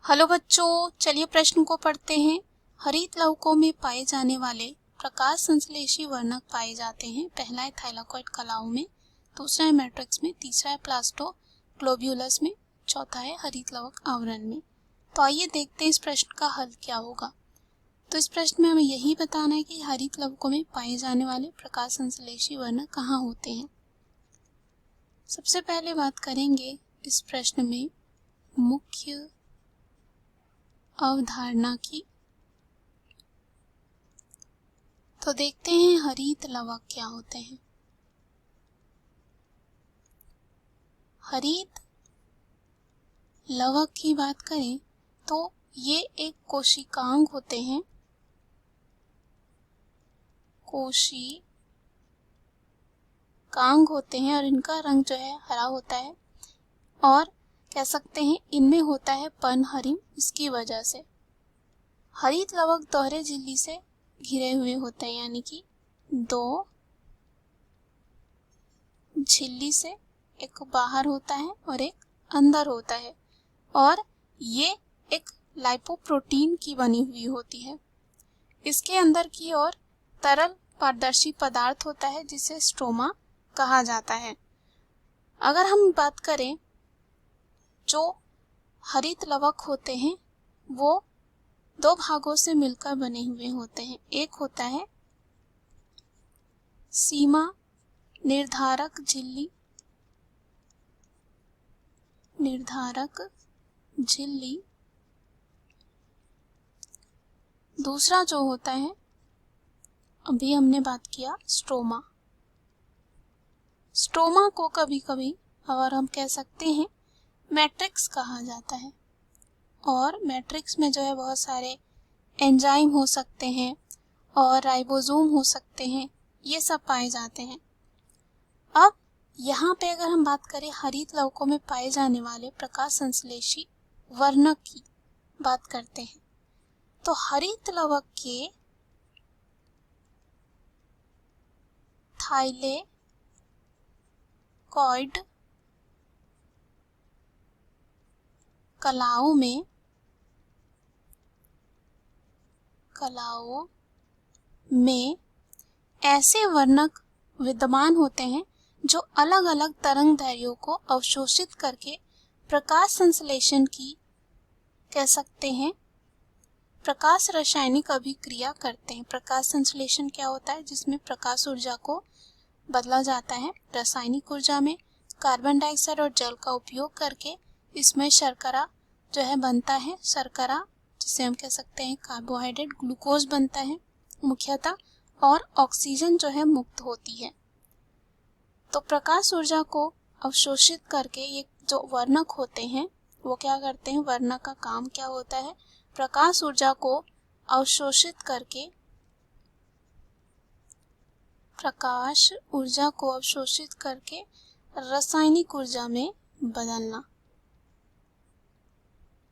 Hello बच्चों, चलिए प्रश्न को पढ़ते हैं। हरित लवकों में पाए जाने वाले प्रकाश संश्लेषी वर्णक पाए जाते हैं। पहला है थाइलाकोइड कलाओं में, दूसरा है मैट्रिक्स में, तीसरा है प्लास्टो ग्लोब्यूलस में, चौथा है हरित लवक आवरण में। तो आइए देखते हैं इस प्रश्न का हल क्या होगा। तो इस प्रश्न में हमें यही बताना है कि हरित लवकों में पाए जाने वाले प्रकाश संश्लेषी वर्णक कहाँ होते हैं। सबसे पहले बात करेंगे इस प्रश्न में मुख्य अवधारणा की। तो देखते हैं हरित लवक क्या होते हैं। हरित लवक की बात करें तो ये एक कोशिकांग होते हैं। कोशिकांग होते हैं और इनका रंग जो है हरा होता है और कह सकते हैं इनमें होता है पनहरिम। इसकी वजह से हरित लवक दोहरे झिल्ली से घिरे हुए होते हैं, यानी कि दो झिल्ली से, एक बाहर होता है और एक अंदर होता है, और ये एक लाइपोप्रोटीन की बनी हुई होती है। इसके अंदर की ओर तरल पारदर्शी पदार्थ होता है जिसे स्ट्रोमा कहा जाता है। अगर हम बात करें जो हरित लवक होते हैं वो दो भागों से मिलकर बने हुए होते हैं। एक होता है सीमा निर्धारक झिल्ली, दूसरा जो होता है अभी हमने बात किया स्ट्रोमा। स्ट्रोमा को कभी कभी और हम कह सकते हैं मैट्रिक्स कहा जाता है, और मैट्रिक्स में जो है बहुत सारे एंजाइम हो सकते हैं और राइबोसोम हो सकते हैं, ये सब पाए जाते हैं। अब यहाँ पे अगर हम बात करें हरित लवकों में पाए जाने वाले प्रकाश संश्लेषी वर्णक की बात करते हैं, तो हरित लवक के थाइलेकॉइड कलाओं में ऐसे वर्णक विद्यमान होते हैं जो अलग अलग तरंग दैर्ध्यों को अवशोषित करके प्रकाश संश्लेषण की कह सकते हैं प्रकाश रासायनिक अभिक्रिया करते हैं। प्रकाश संश्लेषण क्या होता है? जिसमें प्रकाश ऊर्जा को बदला जाता है रासायनिक ऊर्जा में। कार्बन डाइऑक्साइड और जल का उपयोग करके इसमें शर्करा जो है बनता है, शर्करा जिसे हम कह सकते हैं कार्बोहाइड्रेट, ग्लूकोज बनता है मुख्यतः, और ऑक्सीजन जो है मुक्त होती है। तो प्रकाश ऊर्जा को अवशोषित करके ये जो वर्णक होते हैं वो क्या करते हैं? वर्णक का काम क्या होता है? प्रकाश ऊर्जा को अवशोषित करके रासायनिक ऊर्जा में बदलना।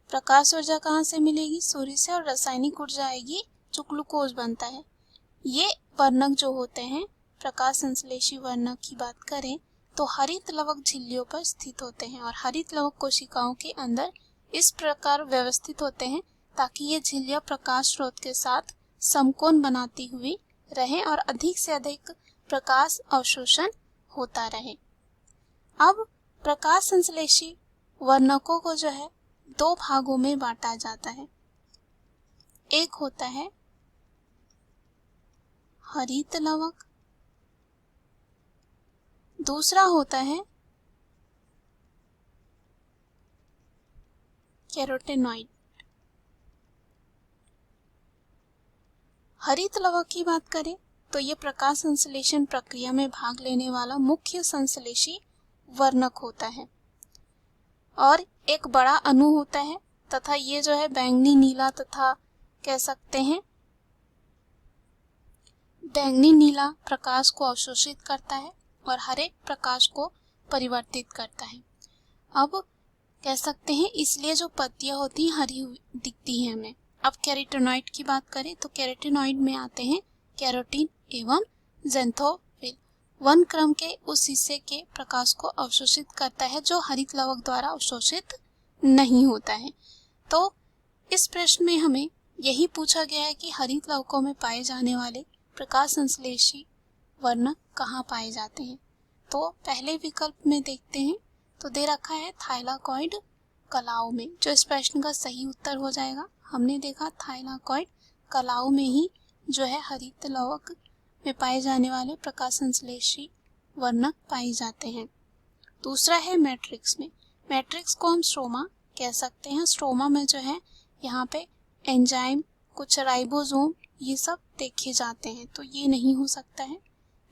प्रकाश ऊर्जा कहाँ से मिलेगी? सूर्य से, और रासायनिक ऊर्जा आएगी जो ग्लूकोज बनता है। ये वर्णक जो होते हैं प्रकाश संश्लेषी वर्णक की बात करें तो हरित लवक झिल्लियों पर स्थित होते हैं, और हरित लवक कोशिकाओं के अंदर इस प्रकार व्यवस्थित होते हैं ताकि ये झिल्लियां प्रकाश स्रोत के साथ समकोण बनाती हुई रहे और अधिक से अधिक प्रकाश अवशोषण होता रहे। अब प्रकाश संश्लेषी वर्णकों को जो है दो भागों में बांटा जाता है। एक होता है हरित लवक, दूसरा होता है कैरोटेनॉइड। हरित लवक की बात करें तो ये प्रकाश संश्लेषण प्रक्रिया में भाग लेने वाला मुख्य संश्लेषी वर्णक होता है, और एक बड़ा अणु होता है तथा ये जो है बैंगनी नीला तथा कह सकते हैं बैंगनी नीला प्रकाश को अवशोषित करता है और हरे प्रकाश को परिवर्तित करता है। अब कह सकते हैं इसलिए जो पत्तियां होती हैं हरी दिखती हैं हमें। अब कैरोटेनॉइड की बात करें तो कैरोटेनॉइड में आते हैं कैरोटीन एवं ज़ैंथोफिल। वन क्रम के उस हिस्से के प्रकाश को अवशोषित करता है जो हरित लवक द्वारा अवशोषित नहीं होता है। तो इस प्रश्न में हमें यही पूछा गया है कि हरित लवकों में पाए जाने वाले प्रकाश संश्लेषी वर्णक कहाँ पाए जाते हैं। तो पहले विकल्प में देखते हैं तो दे रखा है थाइलाकॉइड कलाओं में, जो इस प्रश्न का सही उत्तर हो जाएगा। हमने देखा थाइलाकॉइड कलाओं में ही जो है हरित लवक में पाए जाने वाले प्रकाश संश्लेषी वर्णक पाए जाते हैं। दूसरा है मैट्रिक्स में। मैट्रिक्स को हम स्ट्रोमा कह सकते हैं। स्ट्रोमा में जो है यहाँ पे एंजाइम, कुछ राइबोसोम, ये सब देखे जाते हैं, तो ये नहीं हो सकता है।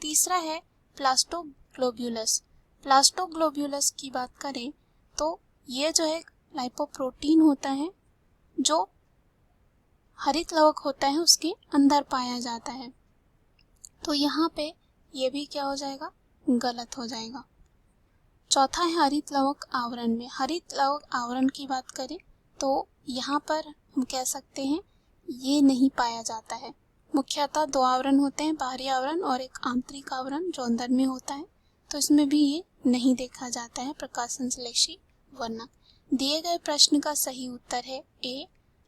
तीसरा है प्लास्टोग्लोब्यूलस। प्लास्टोग्लोब्यूलस की बात करें तो ये जो है लाइपोप्रोटीन होता है जो हरित लवक होता है उसके अंदर पाया जाता है, तो यहाँ पे ये भी क्या हो जाएगा, गलत हो जाएगा। चौथा है हरित लवक आवरण में। हरित लवक आवरण की बात करें तो यहाँ पर हम कह सकते हैं ये नहीं पाया जाता है। मुख्यतः दो आवरण होते हैं, बाहरी आवरण और एक आंतरिक आवरण जो अंदर में होता है, तो इसमें भी ये नहीं देखा जाता है प्रकाश संश्लेषी वर्णक। दिए गए प्रश्न का सही उत्तर है ए।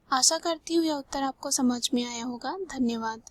आशा करती हूँ यह उत्तर आपको समझ में आया होगा। धन्यवाद।